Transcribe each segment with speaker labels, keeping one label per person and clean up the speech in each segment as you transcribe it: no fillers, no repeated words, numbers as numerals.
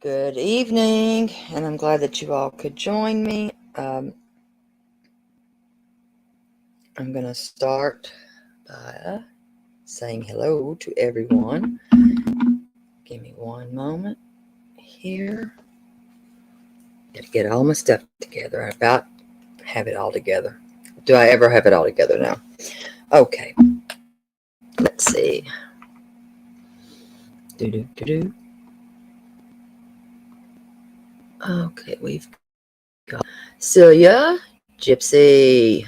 Speaker 1: Good evening, and I'm glad that you all could join me. I'm going to start by saying hello to everyone. Give me one moment here. Got to get all my stuff together. I about have it all together. Do I ever have it all together now? Okay, let's see. Okay, we've got Celia, Gypsy,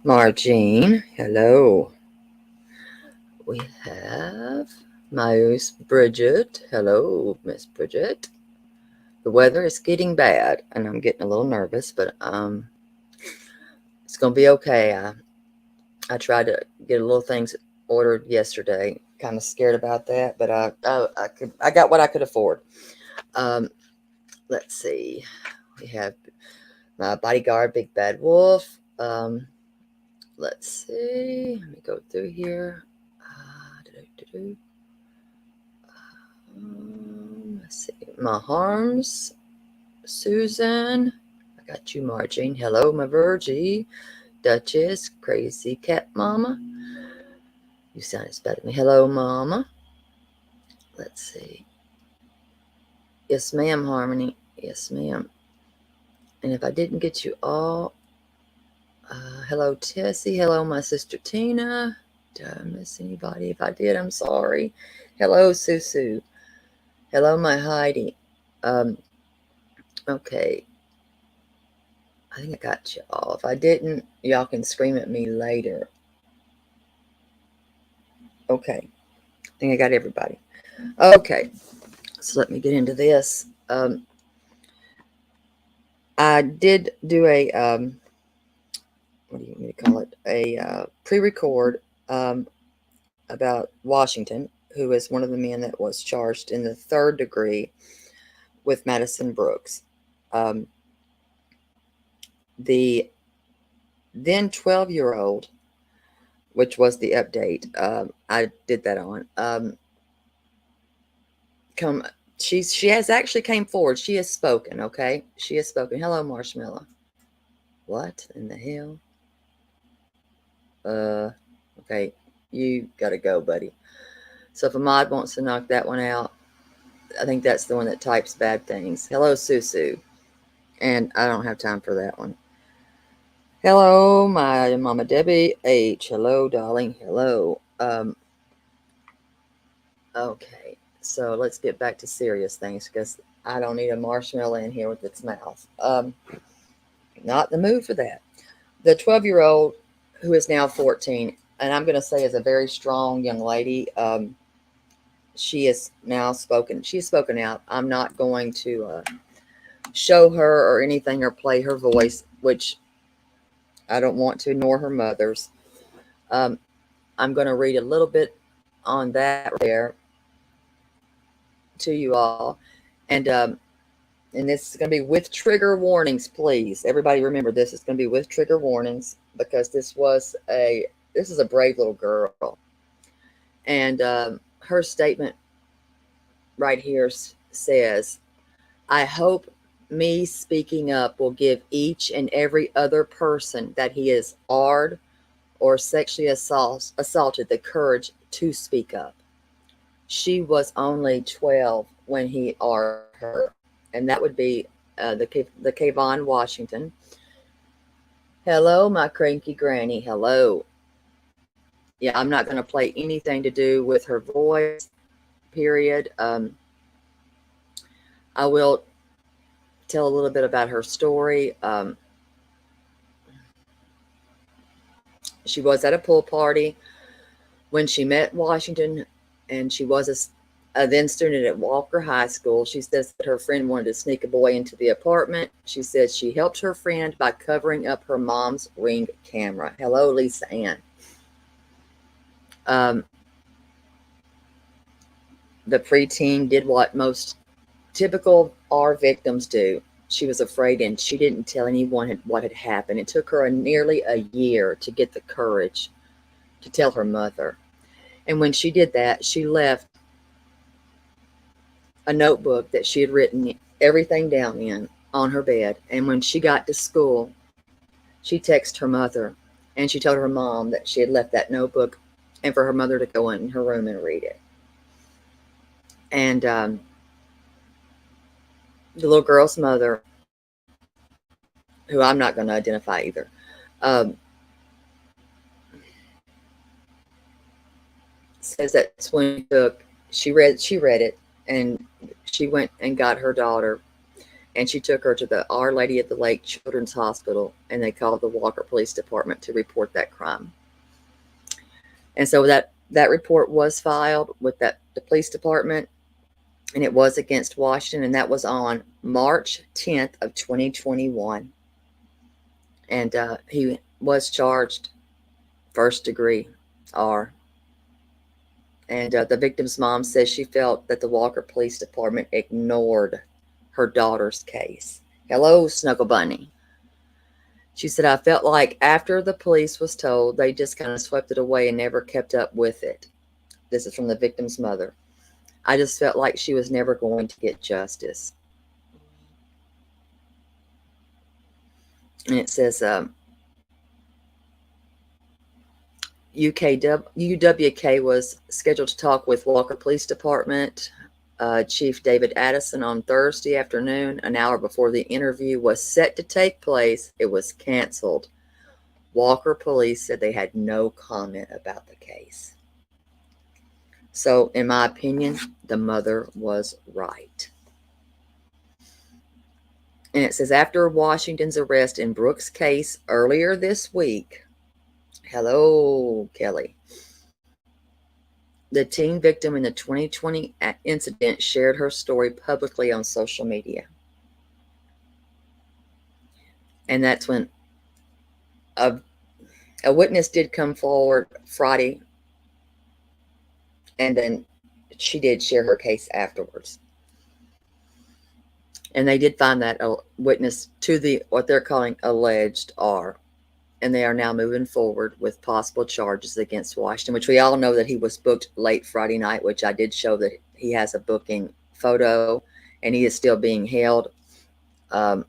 Speaker 1: Margene, hello. We have Miss Bridget. Hello, Miss Bridget. The weather is getting bad, and I'm getting a little nervous, but it's gonna be okay. I tried to get a little things ordered yesterday. Kind of scared about that, but I got what I could afford. Let's see. We have my bodyguard, Big Bad Wolf. Let's see. Let me go through here. Let's see. My Harms, Susan. I got you, Margene. Hello, my Virgie. Duchess, Crazy Cat Mama. You sound better than me. Hello, Mama. Let's see. Yes, ma'am, Harmony. Yes, ma'am. And if I didn't get you all, hello, Tessie. Hello, my sister Tina. Did I miss anybody? If I did, I'm sorry. Hello, Susu. Hello, my Heidi. Okay. I think I got you all. If I didn't, y'all can scream at me later. Okay. I think I got everybody. Okay. So let me get into this. I did do a, what do you want me to call it? A pre-record about Washington, who is one of the men that was charged in the 3rd degree with Madison Brooks. The then 12-year-old, which was the update, I did that on. She has actually came forward. She has spoken. Okay, she has spoken. Hello, Marshmallow. What in the hell? Okay, you gotta go, buddy. So if a mod wants to knock that one out, I think that's the one that types bad things. Hello, Susu. And I don't have time for that one. Hello, my Mama Debbie H. Hello, darling. Hello. Okay, so let's get back to serious things because I don't need a marshmallow in here with its mouth. Not in the mood for that. The 12-year-old who is now 14, and I'm going to say is a very strong young lady. She is now spoken. She's spoken out. I'm not going to show her or anything or play her voice, which I don't want to, nor her mother's. I'm going to read a little bit on that there to you all, and this is going to be with trigger warnings, please. Everybody remember this. It's going to be with trigger warnings because this is a brave little girl, and her statement right here says, "I hope me speaking up will give each and every other person that he is AR'd or sexually assaulted the courage to speak up." She was only 12 when he AR'd her, and that would be the Kayvon, Washington. Hello, my cranky granny. Hello. Yeah, I'm not going to play anything to do with her voice, period. I will tell a little bit about her story. She was at a pool party when she met Washington, and she was a then student at Walker High School. She says that her friend wanted to sneak a boy into the apartment. She said she helped her friend by covering up her mom's Ring camera. Hello, Lisa Ann. The preteen did what most typical R victims do. She was afraid, and she didn't tell anyone what had happened. It took her nearly a year to get the courage to tell her mother. And when she did that, she left a notebook that she had written everything down in on her bed. And when she got to school, she texted her mother and she told her mom that she had left that notebook and for her mother to go in her room and read it. And the little girl's mother, who I'm not going to identify either, um, says that's when she read it, and she went and got her daughter, and she took her to the Our Lady of the Lake Children's Hospital, and they called the Walker Police Department to report that crime. And so that report was filed with the police department, and it was against Washington, and that was on March 10th of 2021. And he was charged first degree R. And the victim's mom says she felt that the Walker Police Department ignored her daughter's case. Hello, Snuggle Bunny. She said, I felt like after the police was told, they just kind of swept it away and never kept up with it. This is from the victim's mother. I just felt like she was never going to get justice. And it says, UWK was scheduled to talk with Walker Police Department Chief David Addison on Thursday afternoon, an hour before the interview was set to take place. It was canceled. Walker police said they had no comment about the case. So, in my opinion, the mother was right. And it says, after Washington's arrest in Brooks' case earlier this week, hello, Kelly, the teen victim in the 2020 incident shared her story publicly on social media. And that's when a witness did come forward Friday, and then she did share her case afterwards. And they did find that a witness to the what they're calling alleged R. And they are now moving forward with possible charges against Washington, which we all know that he was booked late Friday night, which I did show that he has a booking photo, and he is still being held. Let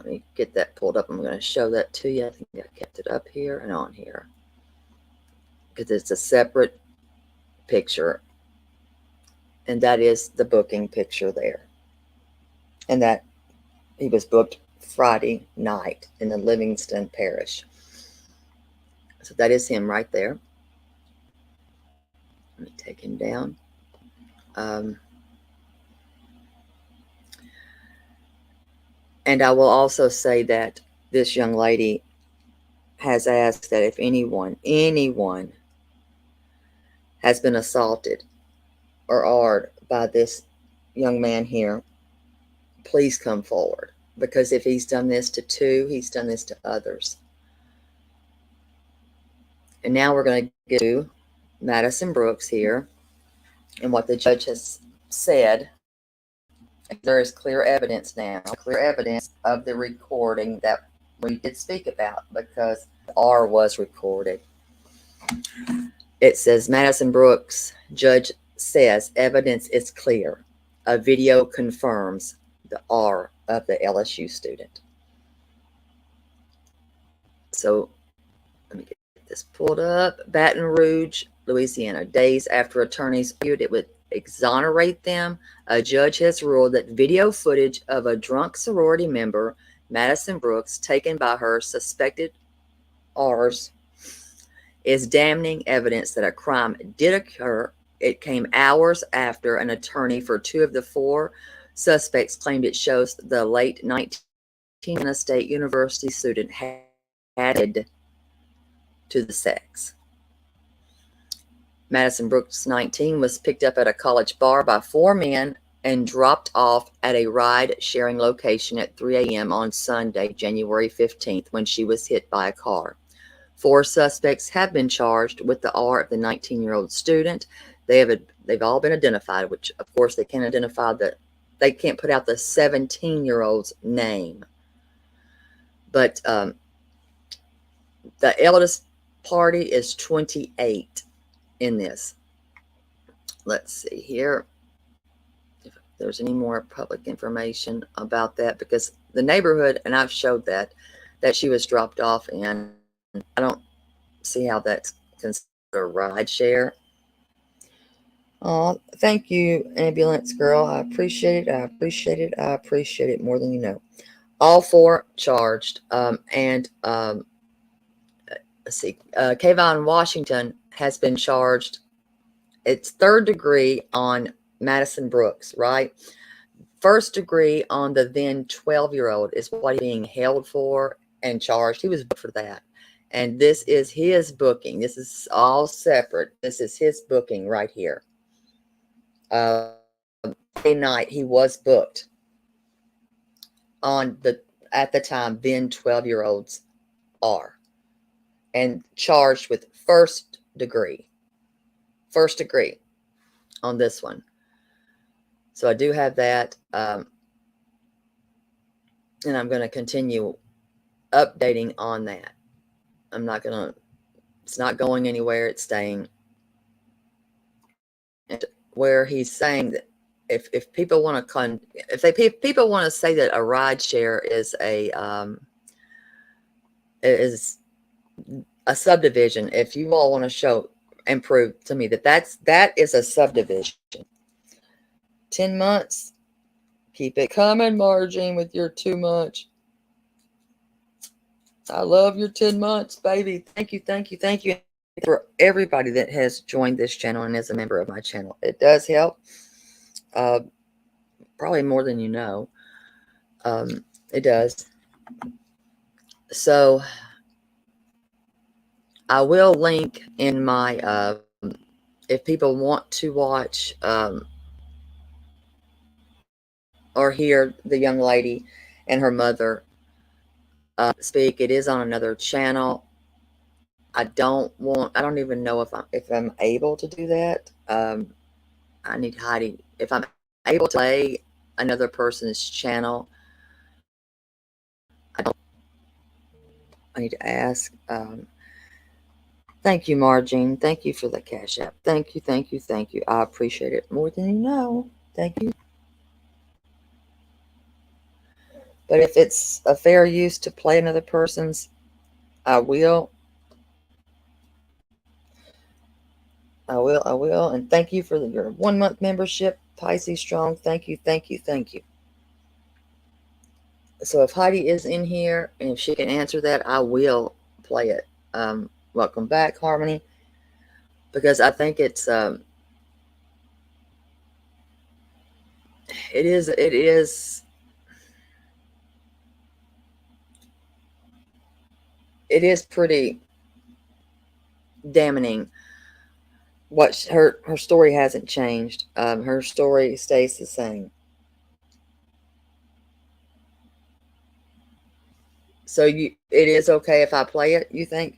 Speaker 1: me get that pulled up. I'm going to show that to you. I think I kept it up here and on here because it's a separate picture, and that is the booking picture there. And that he was booked Friday night in the Livingston Parish. So that is him right there. Let me take him down. And I will also say that this young lady has asked that if anyone has been assaulted or AR'd by this young man here, please come forward. Because if he's done this to two, he's done this to others. And now we're going to get to Madison Brooks here and what the judge has said. There is clear evidence now, clear evidence of the recording that we did speak about because R was recorded. It says Madison Brooks, judge says evidence is clear. A video confirms the R of the LSU student. So let me get this pulled up. Baton Rouge, Louisiana. Days after attorneys argued it would exonerate them, a judge has ruled that video footage of a drunk sorority member, Madison Brooks, taken by her suspected R's, is damning evidence that a crime did occur. It came hours after an attorney for two of the four suspects claimed it shows the late 19 State University student had added to the sex. Madison Brooks, 19, was picked up at a college bar by four men and dropped off at a ride-sharing location at 3 a.m. on Sunday, January 15th, when she was hit by a car. Four suspects have been charged with the R of the 19-year-old student. They've all been identified, which, of course, they can't identify they can't put out the 17-year-old's name. But the eldest party is 28 in this. Let's see here. there's any more public information about that, because the neighborhood, and I've showed that she was dropped off in, I don't see how that's considered a ride share. Oh, thank you, ambulance girl. I appreciate it. I appreciate it. I appreciate it more than you know. All four charged. Let's see. Kayvon Washington has been charged. It's third degree on Madison Brooks, right? First degree on the then 12-year-old is what he's being held for and charged. He was booked for that. And this is his booking. This is all separate. This is his booking right here. Friday night, he was booked on at the time, then 12-year-olds are, and charged with first degree on this one. So I do have that. And I'm going to continue updating on that. It's not going anywhere. It's staying. And where he's saying that if people want to people want to say that a ride share is a subdivision, if you all want to show and prove to me that that is a subdivision. 10 months. Keep it coming, Margine, with your too much. I love your 10 months, baby. Thank you, thank you, thank you for everybody that has joined this channel and is a member of my channel. It does help. Probably more than you know. It does. So I will link in my, if people want to watch or hear the young lady and her mother speak, it is on another channel. I don't even know if I'm able to do that. I need Heidi. If I'm able to play another person's channel, I need to ask. Thank you, Margine. Thank you for the cash app. Thank you, thank you, thank you. I appreciate it more than you know. Thank you. But if it's a fair use to play another person's, I will. I will. And thank you for your 1 month membership, Pisces Strong. Thank you, thank you, thank you. So if Heidi is in here and if she can answer that, I will play it. Welcome back, Harmony. Because I think it is pretty damning. What her story hasn't changed. Her story stays the same. So it is okay if I play it, you think?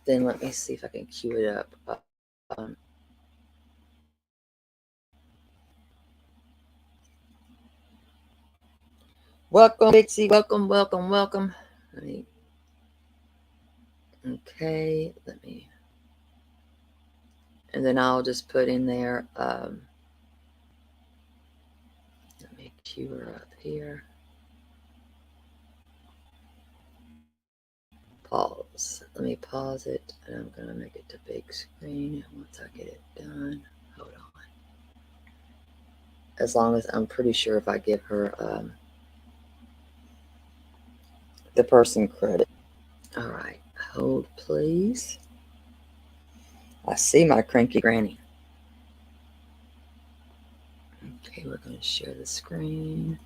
Speaker 1: Then let me see if I can cue it up. Welcome, Dixie. Welcome, welcome, welcome. Okay, and then I'll just put in there, let me cue her up here. Pause. Let me pause it, and I'm going to make it to big screen once I get it done. Hold on. As long as I'm pretty sure if I give her the person credit. All right. Hold, please. I see my cranky granny. Okay, we're going to share the screen.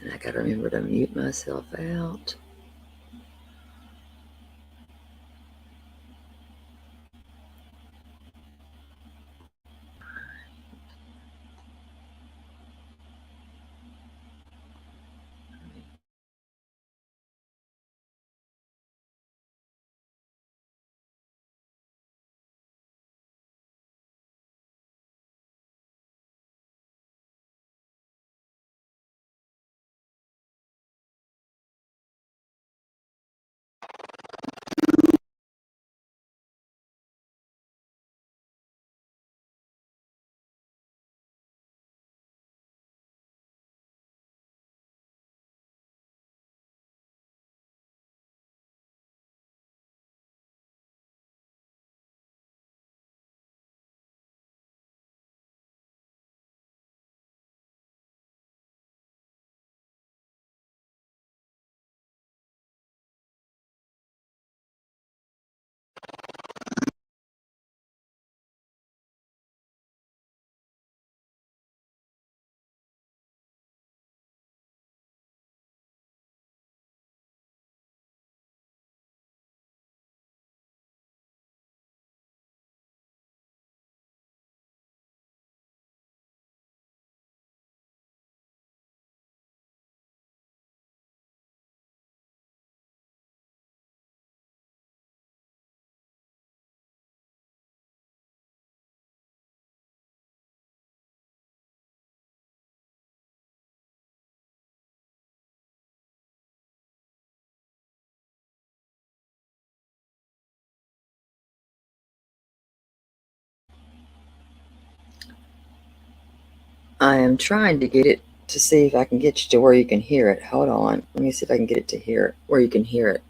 Speaker 1: And I got to remember to mute myself out. I am trying to get it to see if I can get you to where you can hear it. Hold on. Let me see if I can get it to hear it, where you can hear it.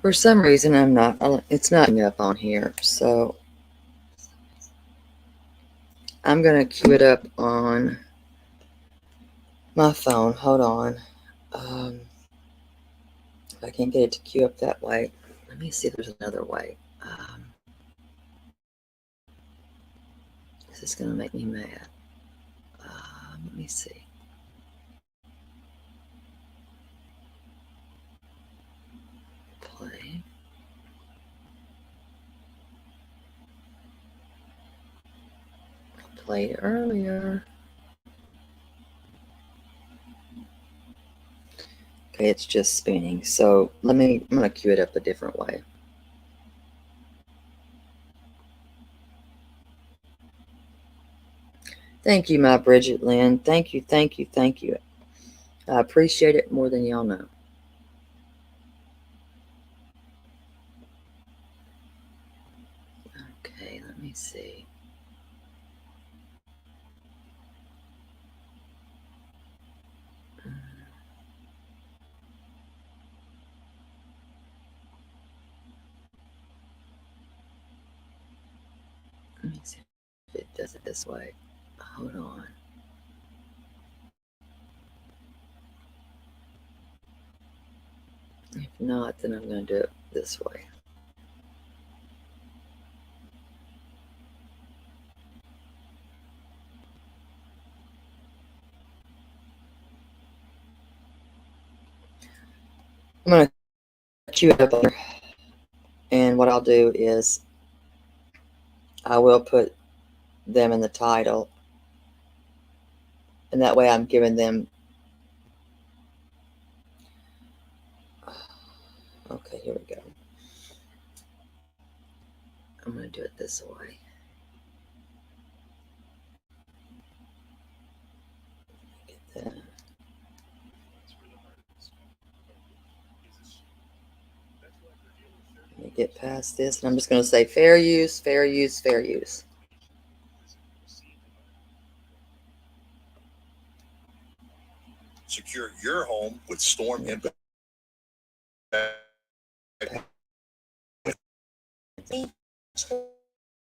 Speaker 1: For some reason, it's not up on here. So I'm going to cue it up on my phone. Hold on. If I can't get it to queue up that way, let me see if there's another way. This is going to make me mad. Let me see. Play. I played earlier. Okay, it's just spinning. So I'm going to cue it up a different way. Thank you, my Bridget Lynn. Thank you, thank you, thank you. I appreciate it more than y'all know. Okay, let me see. Let me see if it does it this way. Hold on. If not, then I'm going to do it this way. I'm going to queue it up there. And what I'll do is I will put them in the title. And that way I'm giving them. Okay, here we go. I'm going to do it this way. Get that. Let me get past this. And I'm just going to say fair use, fair use, fair use.
Speaker 2: Secure your home with storm impact.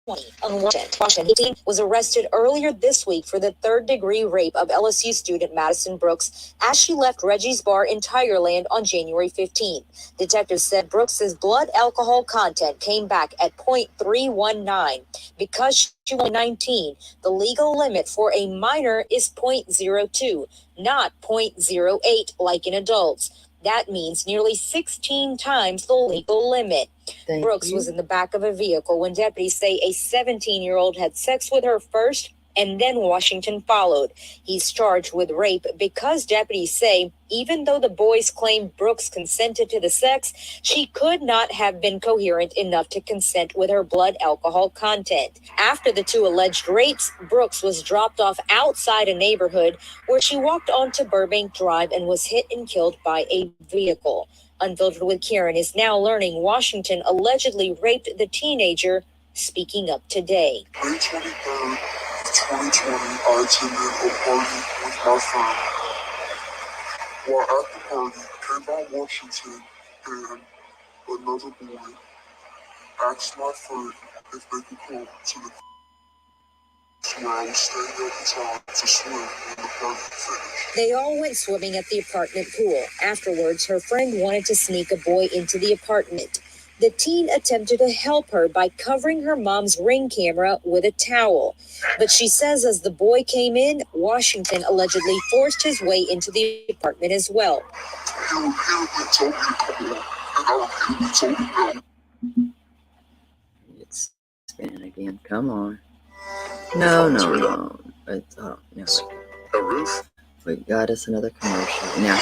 Speaker 3: Washington 18 was arrested earlier this week for the third-degree rape of LSU student Madison Brooks as she left Reggie's Bar in Tigerland on January 15. Detectives said Brooks's blood alcohol content came back at 0.319. Because she was 19, the legal limit for a minor is 0.02, not 0.08 like in adults. That means nearly 16 times the legal limit. Brooks was in the back of a vehicle when deputies say a 17-year-old had sex with her first and then Washington followed. He's charged with rape because deputies say even though the boys claim Brooks consented to the sex, she could not have been coherent enough to consent with her blood alcohol content. After the two alleged rapes, Brooks was dropped off outside a neighborhood where she walked onto Burbank Drive and was hit and killed by a vehicle. Unfiltered with Kiran is now learning Washington allegedly raped the teenager, speaking up today.
Speaker 4: May 23rd, 2020, I attended a party with my friend. While at the party, Kiran Washington and another boy asked my friend if they could come to the where I was staying at the time to swim when the party finished.
Speaker 3: They all went swimming at the apartment pool. Afterwards, her friend wanted to sneak a boy into the apartment. The teen attempted to help her by covering her mom's Ring camera with a towel. But she says as the boy came in, Washington allegedly forced his way into the apartment as well.
Speaker 4: He repeatedly told me to come on, and I repeatedly told him no.
Speaker 1: It's spinning again. Come on. No. It's, no.
Speaker 4: A roof?
Speaker 1: We got us another commercial. Now.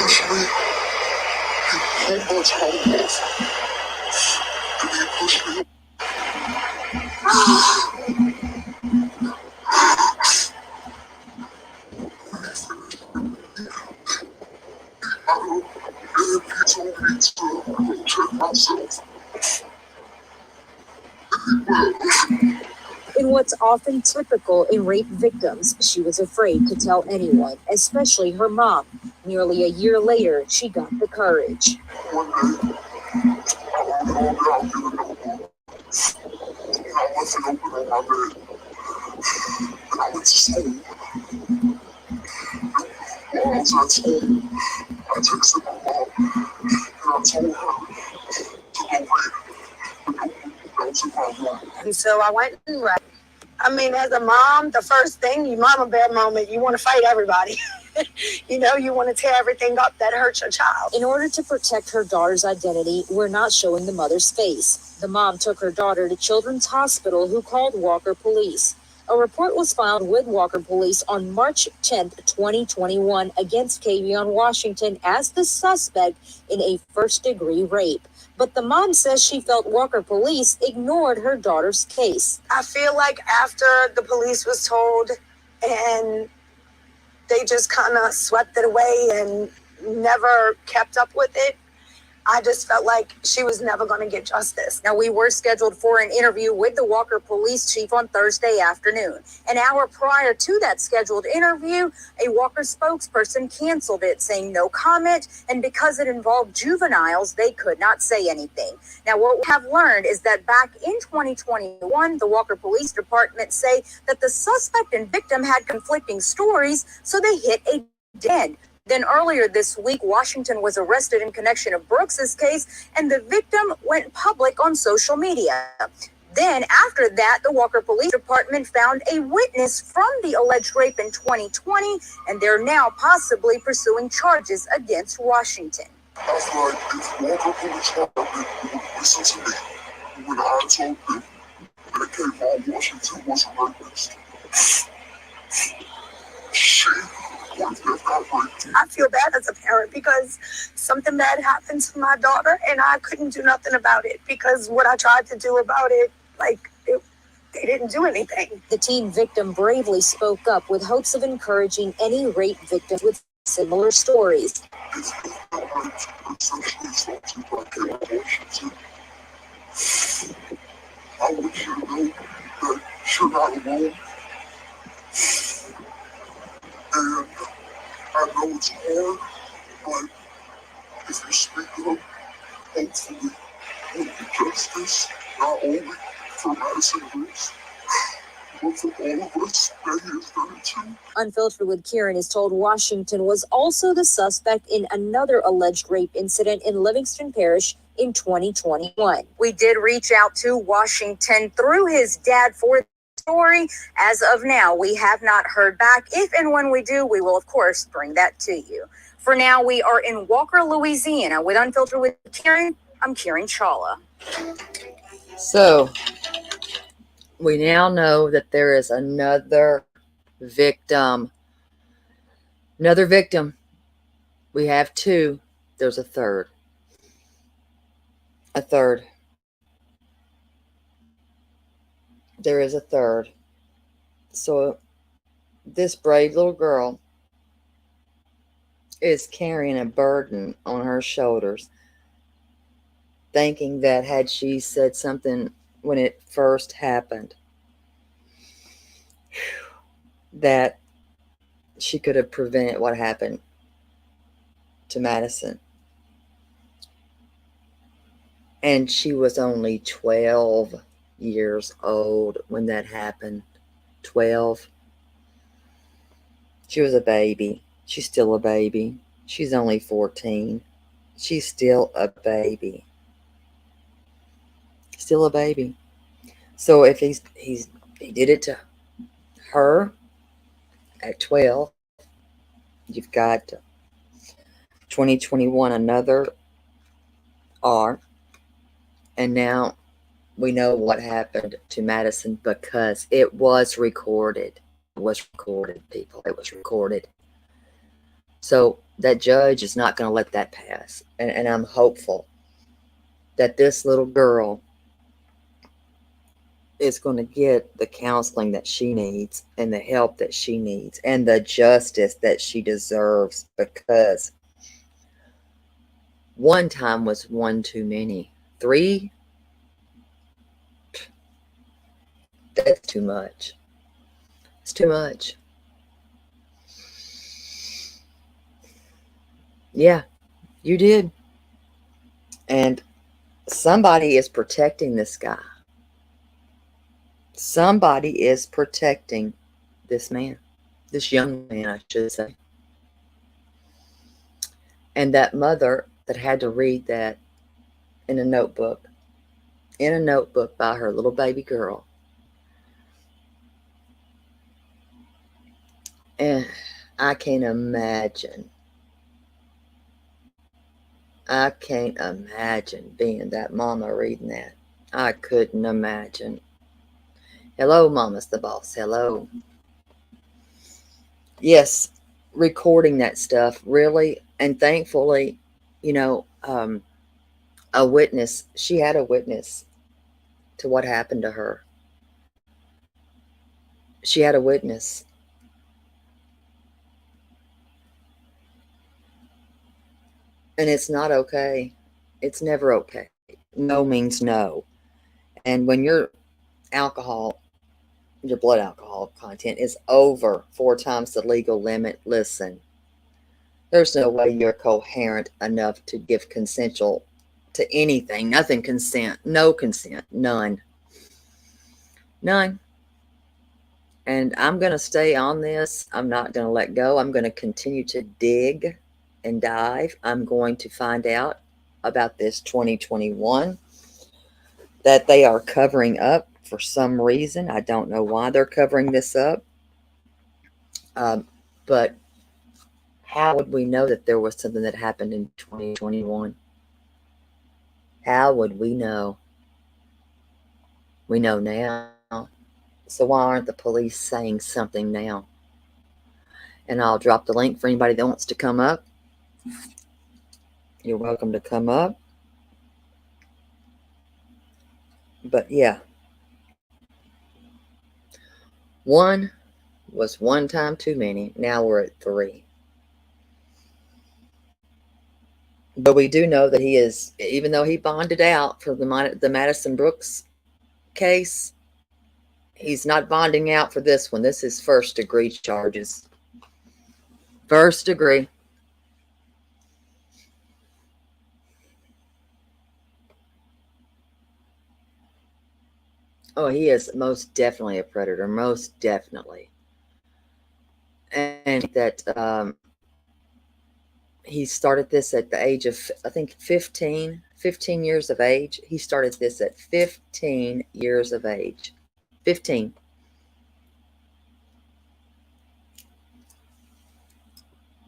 Speaker 4: He punched my roof. And he pushed me. And he told me to protect myself.
Speaker 3: In what's often typical in rape victims, she was afraid to tell anyone, especially her mom. Nearly a year later, she got the courage.
Speaker 4: One day, I was all out in the notebook. And I left it open on my bed. And I went to school. While I was at school, I texted my mom and I told her to go read the notebook that was in my room.
Speaker 5: And so I went and read. I mean, as a mom, the first thing, you mama bear moment, you want to fight everybody. You know, you want to tear everything up that hurts your child.
Speaker 3: In order to protect her daughter's identity, we're not showing the mother's face. The mom took her daughter to Children's Hospital, who called Walker Police. A report was filed with Walker Police on March 10, 2021 against Kiran Washington as the suspect in a first-degree rape. But the mom says she felt Walker Police ignored her daughter's case.
Speaker 5: I feel like after the police was told and they just kind of swept it away and never kept up with it, I just felt like she was never going to get justice.
Speaker 3: Now, we were scheduled for an interview with the Walker Police Chief on Thursday afternoon. An hour prior to that scheduled interview, a Walker spokesperson canceled it, saying no comment, and because it involved juveniles, they could not say anything. Now, what we have learned is that back in 2021, the Walker Police Department say that the suspect and victim had conflicting stories, so they hit a dead end. Then earlier this week, Washington was arrested in connection of Brooks's case, and the victim went public on social media. Then after that, the Walker Police Department found a witness from the alleged rape in 2020, and they're now possibly pursuing charges against Washington.
Speaker 4: I feel like if Walker Police Department would listen to me when I told them that Kiran Washington was a rapist, she would have got raped.
Speaker 5: I feel bad as a parent because something bad happened to my daughter and I couldn't do nothing about it because what I tried to do about it, they didn't do anything.
Speaker 3: The teen victim bravely spoke up with hopes of encouraging any rape victims with similar stories.
Speaker 4: If you feel raped or sexually assaulted by Kiran Washington, I want you to know that you're not alone. And I know it's hard, but if you speak up, hopefully will be justice, not only for Madison Brooks, but for all of us that he has done it to.
Speaker 3: Unfiltered with Kiran is told Washington was also the suspect in another alleged rape incident in Livingston Parish in 2021. We did reach out to Washington through his dad for story. As of now, we have not heard back. If and when we do, we will, of course, bring that to you. For now, we are in Walker, Louisiana. With Unfiltered with Kiran, I'm Kiran Chawla.
Speaker 1: So, we now know that there is another victim. Another victim. We have two. There's a third. A third. There is a third. So this brave little girl is carrying a burden on her shoulders, thinking that had she said something when it first happened, that she could have prevented what happened to Madison. And she was only 12 years old when that happened. 12. She was a baby. She's still a baby. She's only 14. She's still a baby. Still a baby. So if he did it to her at 12, you've got 2021 another R, and now we know what happened to Madison because it was recorded. It was recorded, people. It was recorded. So that judge is not going to let that pass. And I'm hopeful that this little girl is going to get the counseling that she needs and the help that she needs and the justice that she deserves, because one time was one too many. 3, that's too much. It's too much. Yeah, you did. And somebody is protecting this guy. Somebody is protecting this man, this young man, I should say. And that mother that had to read that in a notebook by her little baby girl. And I can't imagine. I can't imagine being that mama reading that. I couldn't imagine. Hello, Mama's the boss. Hello. Yes, recording that stuff, really. And thankfully, a witness. She had a witness to what happened to her. She had a witness. And it's not okay. It's never okay. No means no. And when your blood alcohol content is over 4 times the legal limit, listen, there's no way you're coherent enough to give consensual to anything. Nothing consent. No consent. None. None. And I'm going to stay on this. I'm not going to let go. I'm going to continue to dig and dive. I'm going to find out about this 2021 that they are covering up for some reason. I don't know why they're covering this up. But how would we know that there was something that happened in 2021? How would we know? We know now. So why aren't the police saying something now? And I'll drop the link for anybody that wants to come up. You're welcome to come up. But yeah. 1 was one time too many. Now we're at 3. But we do know that he is, even though he bonded out for the Madison Brooks case, he's not bonding out for this one. This is first degree charges. First degree. Oh, he is most definitely a predator. Most definitely. And that he started this at the age of, I think, 15 years of age. He started this at 15 years of age. 15.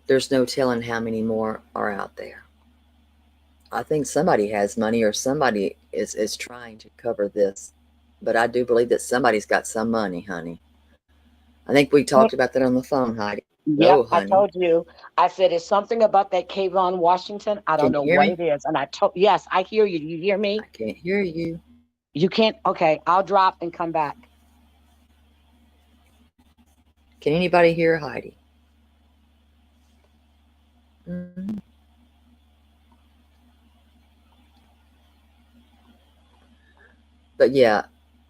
Speaker 1: There's no telling how many more are out there. I think somebody has money, or somebody is trying to cover this. But I do believe that somebody's got some money, honey. I think we talked about that on the phone, Heidi.
Speaker 6: Yep,
Speaker 1: Oh,
Speaker 6: I
Speaker 1: honey.
Speaker 6: told you. I said it's something about that Kayvon Washington. I don't
Speaker 1: Can
Speaker 6: know
Speaker 1: you hear
Speaker 6: what
Speaker 1: me?
Speaker 6: it is. And I told, yes, I hear you. Do you hear me?
Speaker 1: I can't hear you.
Speaker 6: You can't. Okay, I'll drop and come back.
Speaker 1: Can anybody hear Heidi? Mm-hmm. But yeah,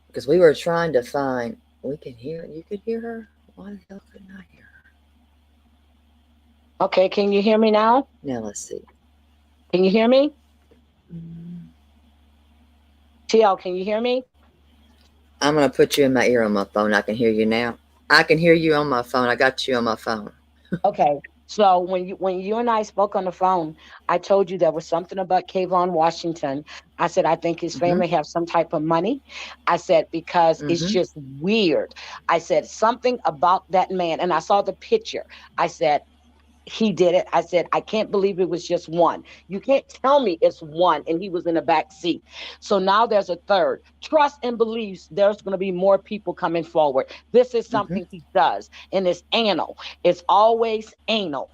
Speaker 1: because we were trying to find, we can hear, you could hear her? Why the hell couldn't I hear her?
Speaker 6: Okay, can you hear me now?
Speaker 1: Now let's see.
Speaker 6: Can you hear me?
Speaker 1: Mm-hmm.
Speaker 6: TL, can you hear me?
Speaker 1: I'm going to put you in my ear on my phone. I can hear you now. I can hear you on my phone. I got you on my phone.
Speaker 6: Okay. So when you and I spoke on the phone, I told you there was something about Kayvon Washington. I said, I think his family have some type of money. I said, because it's just weird. I said something about that man. And I saw the picture. I said, he did it. I said, I can't believe it was just one. You can't tell me it's one and he was in the back seat. So now there's a third. Trust and believes there's going to be more people coming forward. This is something he does, and it's anal. It's always anal.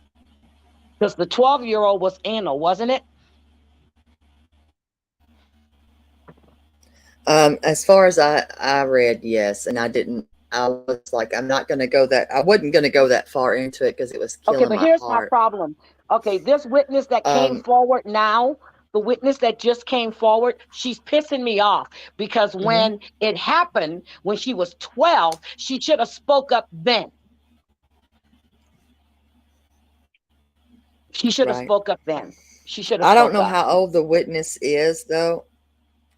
Speaker 6: Because the 12-year-old was anal, wasn't it?
Speaker 1: As far as I read, yes. And I was like, I'm not going to go that, I wasn't going to go that far into it because it was killing
Speaker 6: Okay, but
Speaker 1: my
Speaker 6: here's my
Speaker 1: heart.
Speaker 6: problem. Okay, this witness that came forward now, the witness that just came forward, she's pissing me off because when it happened, when she was 12, she should have spoke up then. She should have spoke up then. She should have
Speaker 1: I don't
Speaker 6: spoke
Speaker 1: know
Speaker 6: up.
Speaker 1: how old the witness is, though.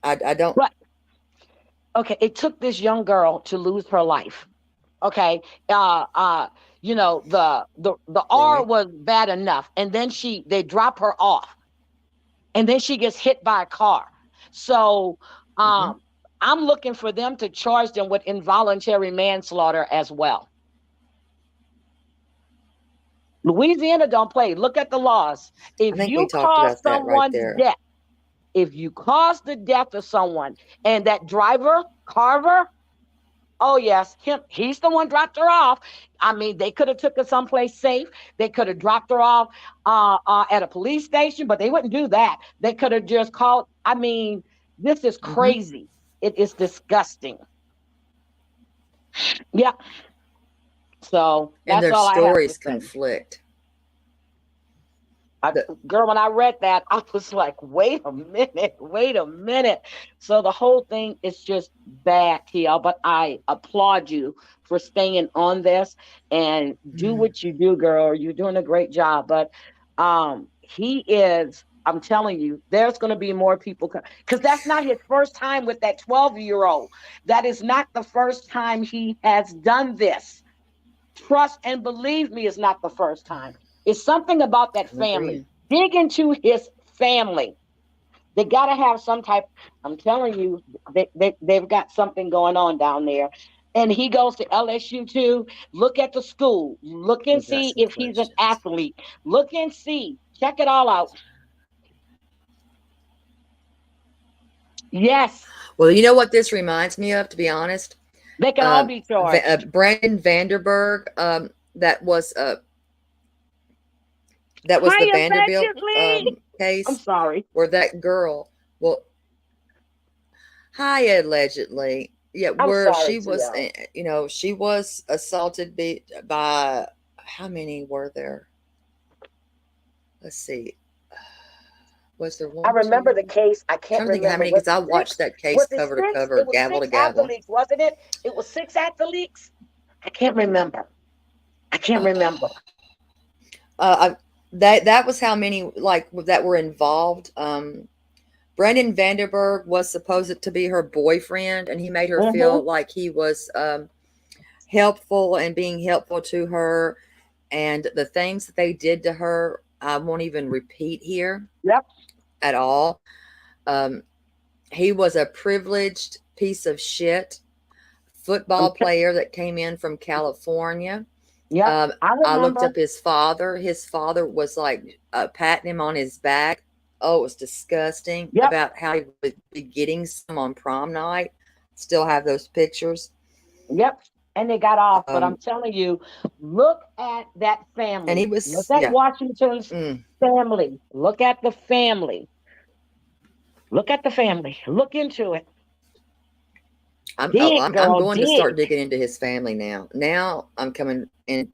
Speaker 1: I don't.
Speaker 6: But, okay, it took this young girl to lose her life. Okay, you know, the R was bad enough, and then they drop her off, and then she gets hit by a car. So I'm looking for them to charge them with involuntary manslaughter as well. Louisiana don't play. Look at the laws. If you cause someone's death, if you cause the death of someone, and that driver, Carver, oh yes, he's the one dropped her off. I mean, they could have took her someplace safe. They could have dropped her off at a police station, but they wouldn't do that. They could have just called. I mean, this is crazy. It is disgusting. Yeah. So
Speaker 1: and
Speaker 6: that's
Speaker 1: their
Speaker 6: all
Speaker 1: stories
Speaker 6: I have to
Speaker 1: conflict.
Speaker 6: Girl, when I read that, I was like, wait a minute. So the whole thing is just bad, TL, but I applaud you for staying on this and do what you do, girl. You're doing a great job. But he is, I'm telling you, there's going to be more people because that's not his first time with that 12-year-old. That is not the first time he has done this. Trust and believe me, it's not the first time. It's something about that family. Dig into his family. They got to have some type. I'm telling you, they've got something going on down there. And he goes to LSU too. Look at the school. Look and see if he's an athlete. Look and see. Check it all out. Yes.
Speaker 1: Well, you know what this reminds me of, to be honest?
Speaker 6: They can all be charged.
Speaker 1: Brandon Vanderberg, that was the Vanderbilt case.
Speaker 6: I'm sorry.
Speaker 1: Where that girl, well, allegedly, yeah, where she was, you know, she was assaulted by how many were there? Let's see. Was there one?
Speaker 6: I remember the case. I can't remember
Speaker 1: how many, because I watched that case cover to cover, gavel to gavel.
Speaker 6: Athletes, wasn't it? It was 6 athletes. I can't remember.
Speaker 1: That was how many that were involved. Brandon Vanderberg was supposed to be her boyfriend, and he made her feel like he was helpful and being helpful to her. And the things that they did to her, I won't even repeat here.
Speaker 6: Yep.
Speaker 1: At all. He was a privileged piece of shit football player that came in from California.
Speaker 6: Yeah,
Speaker 1: I looked up his father. His father was like patting him on his back. Oh, it was disgusting. About how he would be getting some on prom night. Still have those pictures.
Speaker 6: Yep. and they got off. But I'm
Speaker 1: Um,
Speaker 6: telling you, look at that family.
Speaker 1: and he
Speaker 6: Look
Speaker 1: was,
Speaker 6: at
Speaker 1: yeah.
Speaker 6: Washington's
Speaker 1: Mm,
Speaker 6: family. Look at the family. Look at the family. Look into it. Dig,
Speaker 1: I'm
Speaker 6: girl,
Speaker 1: going to start
Speaker 6: dig.
Speaker 1: digging into his family now. Now I'm coming in.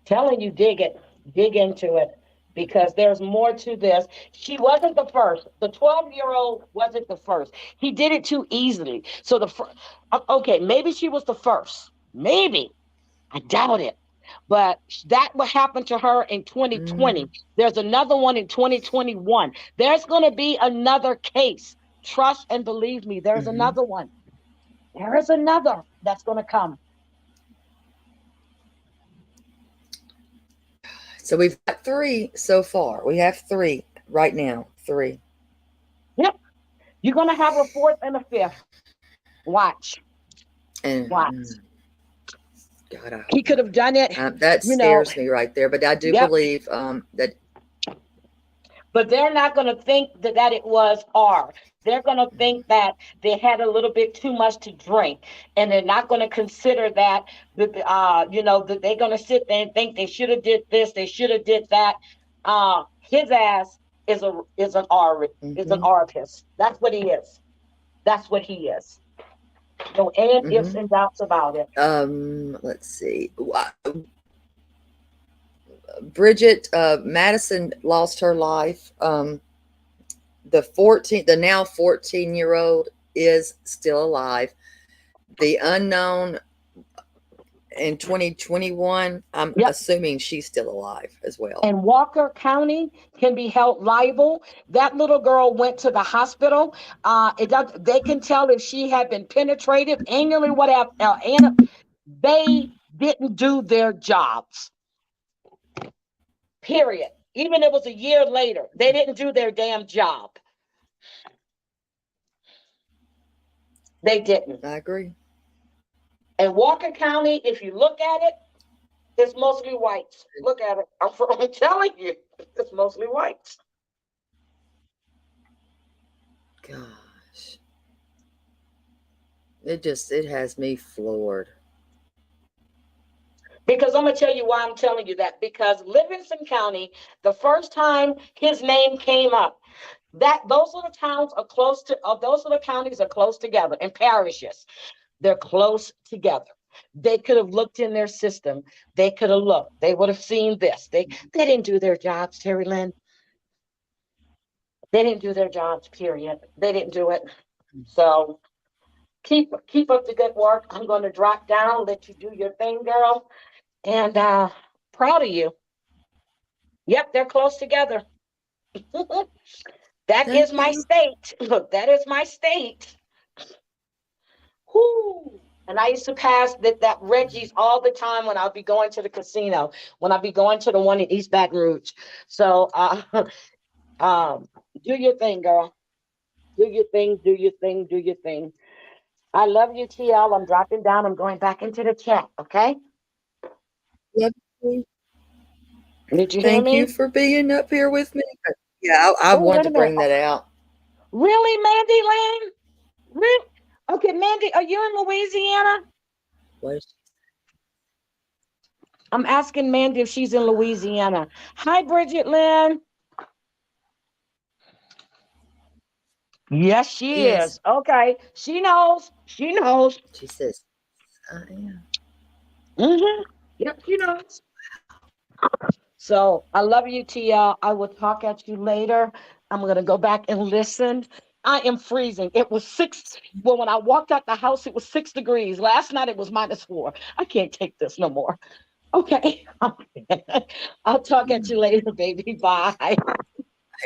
Speaker 6: Telling you, dig it. Dig into it. Because there's more to this. She wasn't the first. The 12-year-old wasn't the first. He did it too easily. So okay, maybe she was the first. Maybe. I doubt it. But that what happened to her in 2020.
Speaker 1: Mm,
Speaker 6: There's another one in 2021. There's going to be another case. Trust and believe me, there's
Speaker 1: hmm.
Speaker 6: another one. There is another that's going to come.
Speaker 1: So we've got 3 so far. We have 3 right now. 3.
Speaker 6: Yep. You're going to have a fourth and a fifth. Watch.
Speaker 1: And
Speaker 6: Watch.
Speaker 1: God, I hope
Speaker 6: He could
Speaker 1: not.
Speaker 6: have done it,
Speaker 1: That
Speaker 6: you know.
Speaker 1: scares me right there. But I do
Speaker 6: Yep.
Speaker 1: believe that.
Speaker 6: But they're not going to think that it was R. They're going to think that they had a little bit too much to drink, and they're not going to consider that that they're going to sit there and think they should have did this, they should have did that. His ass is an artist. That's what he is. That's what he is. No ifs
Speaker 1: Hmm.
Speaker 6: and doubts about it.
Speaker 1: Let's see. Bridget Madison lost her life. The now 14-year-old is still alive. The unknown in 2021, I'm
Speaker 6: Yep.
Speaker 1: assuming she's still alive as well.
Speaker 6: And Walker County can be held liable. That little girl went to the hospital. They can tell if she had been penetrated, anally, whatever. They didn't do their jobs. Period. Even if it was a year later, they didn't do their damn job. They didn't.
Speaker 1: I agree.
Speaker 6: And Walker County, if you look at it, it's mostly whites. Look at it. I'm telling you, it's mostly whites.
Speaker 1: Gosh. It has me floored.
Speaker 6: Because I'm going to tell you why I'm telling you that. Because Livingston County, the first time his name came up, those little towns are those little counties are close together, and parishes. They're close together. They could have looked in their system. They could have looked. They would have seen this. They didn't do their jobs, Terry Lynn. They didn't do their jobs, period. They didn't do it. So keep up the good work. I'm going to drop down, let you do your thing, girl. And proud of you. Yep, they're close together. That
Speaker 1: Thank
Speaker 6: is my
Speaker 1: you.
Speaker 6: state. Look, that is my state. Whoo. And I used to pass that Reggie's all the time when I'll be going to the casino, when I'll be going to the one in East Baton Rouge. So do your thing, girl. Do your thing, do your thing, do your thing. I love you, TL. I'm dropping down. I'm going back into the chat, okay?
Speaker 1: Love you.
Speaker 6: Did you hear
Speaker 1: Thank you
Speaker 6: me?
Speaker 1: for being up here with me. Yeah, I
Speaker 6: Oh,
Speaker 1: wanted
Speaker 6: wait
Speaker 1: to
Speaker 6: a minute.
Speaker 1: bring that out.
Speaker 6: Really, Mandy Lane? Really? Okay, Mandy, are you in Louisiana?
Speaker 1: What is
Speaker 6: I'm asking Mandy if she's in Louisiana. Hi, Bridget Lynn. Yes, she
Speaker 1: Yes,
Speaker 6: is. Okay. She knows. She knows.
Speaker 1: she says, I am.
Speaker 6: Mm-hmm. Yep, she knows. So I love you, Tia. I will talk at you later. I'm going to go back and listen. I am freezing. It was 6. Well, when I walked out the house, it was 6 degrees. Last night, it was -4. I can't take this no more. Okay. I'll talk at you later, baby. Bye.
Speaker 1: Hey,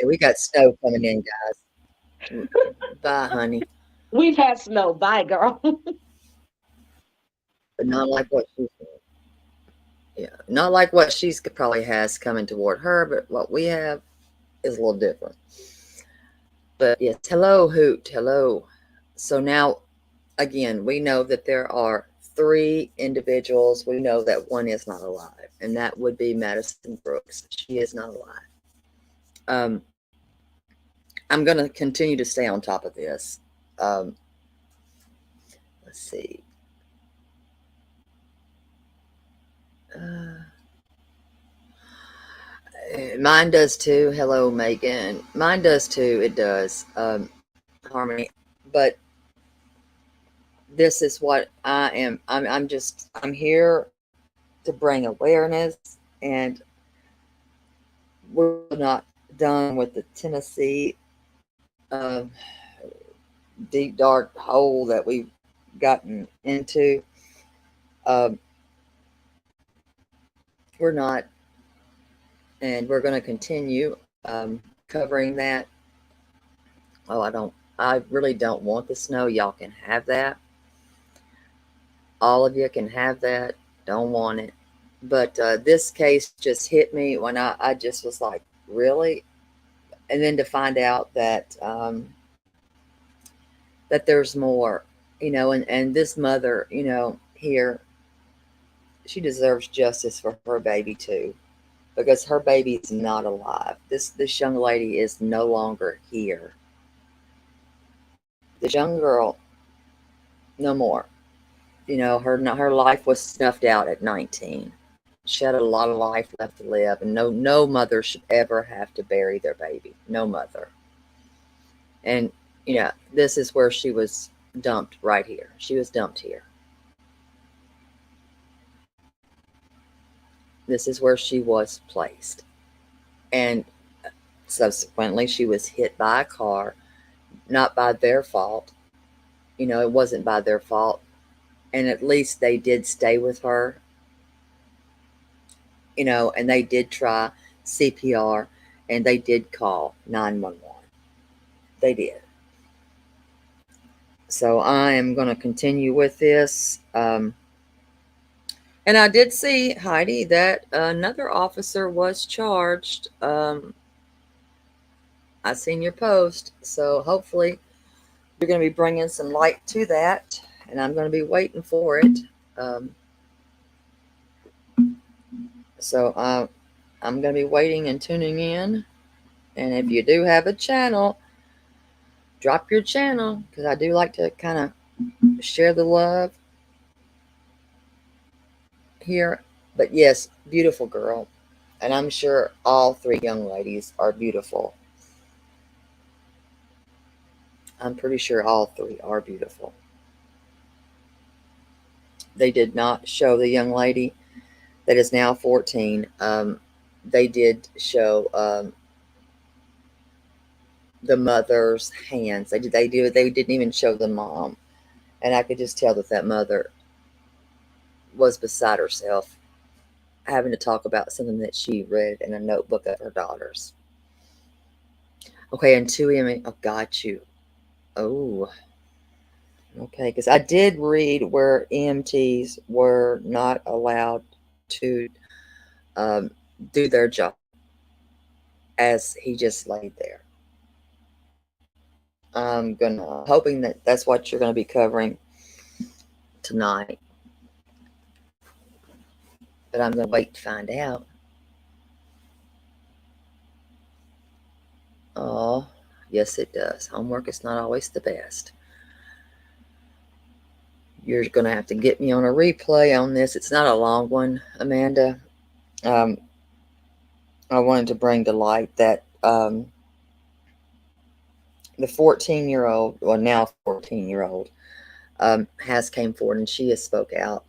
Speaker 1: we got snow coming in, guys. Bye, honey.
Speaker 6: We've had snow. Bye, girl.
Speaker 1: But not like what she's not like what she's probably has coming toward her, but what we have is a little different. But yes, hello, Hoot. Hello. So now, again, we know that there are 3 individuals. We know that one is not alive, and that would be Madison Brooks. She is not alive. I'm going to continue to stay on top of this. let's see. Mine does too. Hello, Megan. Mine does too. It does. Harmony. But this is what I am. I'm here to bring awareness, and we're not done with the Tennessee deep dark hole that we've gotten into. We're not, and we're going to continue covering that. Oh, I really don't want the snow. Y'all can have that. All of you can have that. Don't want it. But this case just hit me when I just was like, really? And then to find out that that there's more, and this mother, here, she deserves justice for her baby too, because her baby is not alive. This young lady is no longer here. This young girl, no more. Her life was snuffed out at 19. She had a lot of life left to live, and no mother should ever have to bury their baby. No mother. And this is where she was dumped, right here. She was dumped here. This is where she was placed. And subsequently, she was hit by a car, not by their fault. It wasn't by their fault. And at least they did stay with her, and they did try CPR, and they did call 911. They did. So I am going to continue with this. And I did see, Heidi, that another officer was charged. I seen your post. So hopefully you're going to be bringing some light to that. And I'm going to be waiting for it. So I'm going to be waiting and tuning in. And if you do have a channel, drop your channel, because I do like to kind of share the love here. But yes, beautiful girl. And I'm sure all three young ladies are beautiful. I'm pretty sure all three are beautiful. They did not show the young lady that is now 14. They did show the mother's hands. They didn't even show the mom. And I could just tell that mother was beside herself, having to talk about something that she read in a notebook of her daughters. Okay, and 2 oh, got you. Oh, okay, because I did read where EMTs were not allowed to do their job, as he just laid there. I'm hoping that that's what you're going to be covering tonight. But I'm going to wait to find out. Oh, yes, it does. Homework is not always the best. You're going to have to get me on a replay on this. It's not a long one, Amanda. I wanted to bring to light that the 14-year-old, well, now 14-year-old, has came forward, and she has spoke out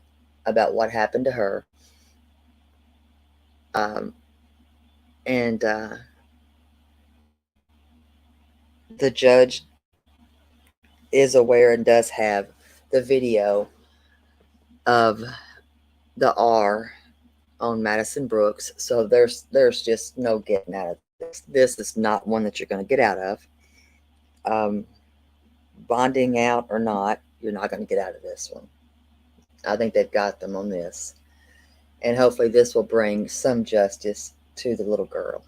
Speaker 1: about what happened to her. And the judge is aware and does have the video of the R on Madison Brooks. So there's just no getting out of this. This is not one that you're going to get out of. Bonding out or not, you're not going to get out of this one. I think they've got them on this. And hopefully this will bring some justice to the little girl.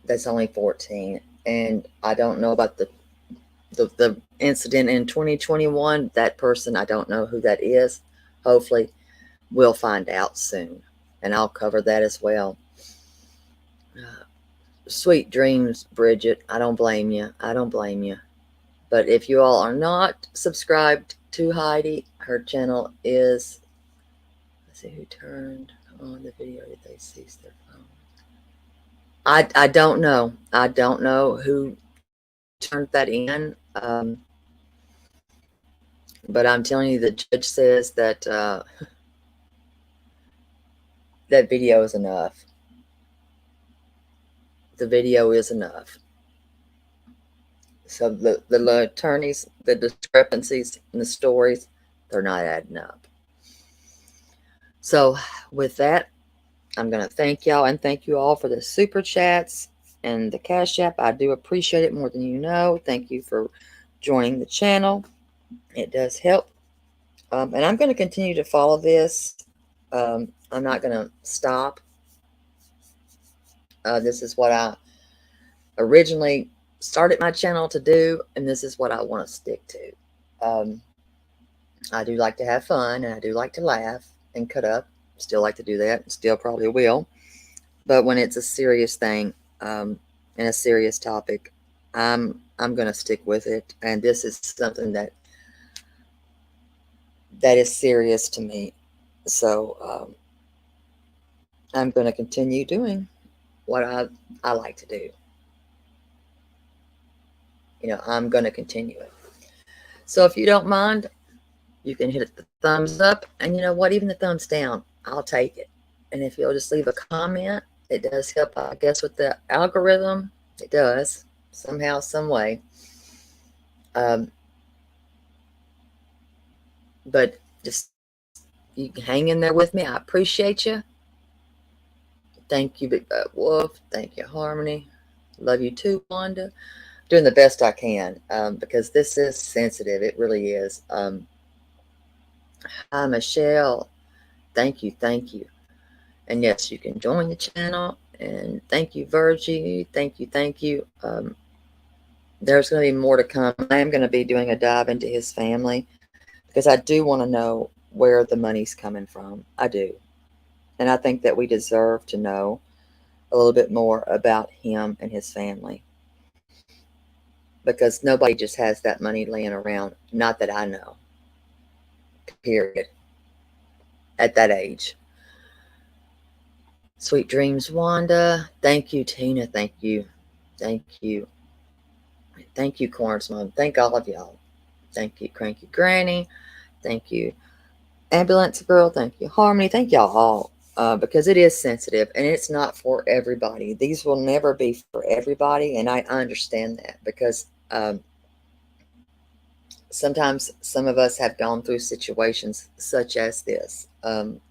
Speaker 1: That's only 14. And I don't know about the incident in 2021. That person, I don't know who that is. Hopefully we'll find out soon. And I'll cover that as well. Sweet dreams, Bridget. I don't blame you. I don't blame you. But if you all are not subscribed to Heidi, her channel is, let's see who turned on the video. Did they seize their phone? I don't know. I don't know who turned that in. But I'm telling you, the judge says that that video is enough. The video is enough. So the attorneys, the discrepancies in the stories, they're not adding up. So with that, I'm going to thank y'all, and thank you all for the super chats and the Cash App. I do appreciate it more than you know. Thank you for joining the channel. It does help. And I'm going to continue to follow this. I'm not going to stop. This is what I originally started my channel to do, and this is what I want to stick to. I do like to have fun, and I do like to laugh and cut up. Still like to do that. Still probably will. But when it's a serious thing and a serious topic, I'm going to stick with it. And this is something that is serious to me. So I'm going to continue doing what I like to do. You know, I'm going to continue it. So if you don't mind, you can hit the thumbs up. And you know what? Even the thumbs down, I'll take it. And if you'll just leave a comment, it does help, I guess, with the algorithm. It does. Somehow, some way. But just, you can hang in there with me. I appreciate you. Thank you, Big Bad Wolf. Thank you, Harmony. Love you too, Wanda. Doing the best I can because this is sensitive. It really is. Hi, Michelle. Thank you. Thank you. And yes, you can join the channel. And thank you, Virgie. Thank you. Thank you. There's going to be more to come. I am going to be doing a dive into his family because I do want to know where the money's coming from. I do. And I think that we deserve to know a little bit more about him and his family. Because nobody just has that money laying around. Not that I know. Period. At that age. Sweet dreams, Wanda. Thank you, Tina. Thank you. Thank you. Thank you, Corn's Mom. Thank all of y'all. Thank you, Cranky Granny. Thank you, Ambulance Girl. Thank you, Harmony. Thank y'all all. Because it is sensitive and it's not for everybody. These will never be for everybody. And I understand that because sometimes some of us have gone through situations such as this. And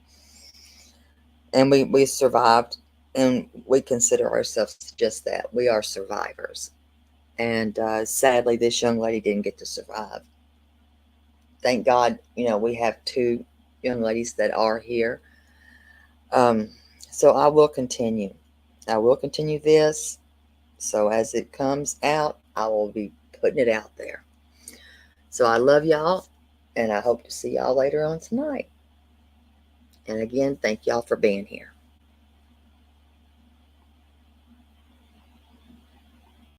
Speaker 1: we survived, and we consider ourselves just that. We are survivors. And sadly, this young lady didn't get to survive. Thank God, you know, we have two young ladies that are here. So I will continue. I will continue this. So as it comes out, I will be putting it out there. So I love y'all, and I hope to see y'all later on tonight. And again, thank y'all for being here.